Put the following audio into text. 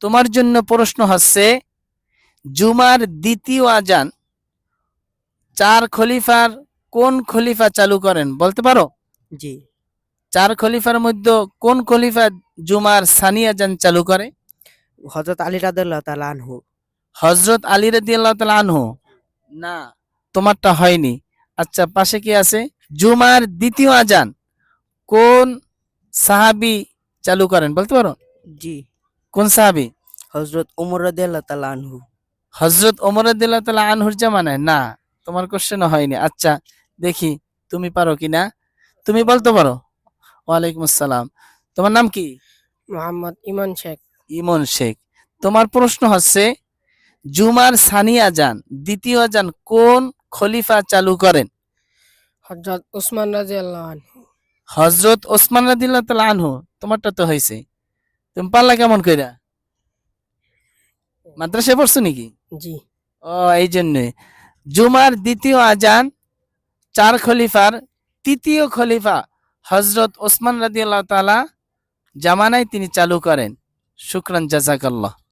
তোমার জন্য প্রশ্ন হচ্ছে, জুমার দ্বিতীয় আজান 4 খলিফার কোন খলিফা চালু করেন বলতে পারো? জি। 4 খলিফার মধ্যে কোন খলিফা জুমার সানি আজান চালু করে? হযরত আলী রাদিয়াল্লাহু তাআলা আনহু। হযরত আলী রাদিয়াল্লাহু তাআলা আনহু। না, তোমারটা হয়নি। আচ্ছা, পাশে কি আছে? জুমার দ্বিতীয় আজান কোন সাহাবী চালু করেন বলতে পারো? জি। কোন সাহাবী? হযরত ওমর রাদিয়াল্লাহু তাআলা আনহু। হযরত ওমর রাদিয়াল্লাহু তাআলা আনহুর জামানায়? না, তোমার কোশ্চেন হয়নি। আচ্ছা, দেখি তুমি পারো কিনা। তুমি বলতে পারো। ওয়ালাইকুম আসসালাম। তোমার নাম কি? মোহাম্মদ ইমন শেখ। ইমন শেখ। তোমার প্রশ্ন হচ্ছে, জুমার সানি আজান দ্বিতীয় আজান কোন খলিফা চালু করেন? হযরত উসমান রাদিয়াল্লাহু আনহু। হযরত ওসমান রাদিয়াল্লাহু তাআলা আনহু। তোমারটা তো হয়েছে। তুমি পারলা কেমন কইরা? মাদ্রাসায় পড়ছো নাকি? জি। ও, এই জন্যে। জুমার দ্বিতীয় আজান 4 খলিফার তৃতীয় খলিফা হযরত ওসমান রাদিয়াল্লাহু তাআলা জামানায় তিনি চালু করেন। শুকরান, জাযাকাল্লাহ।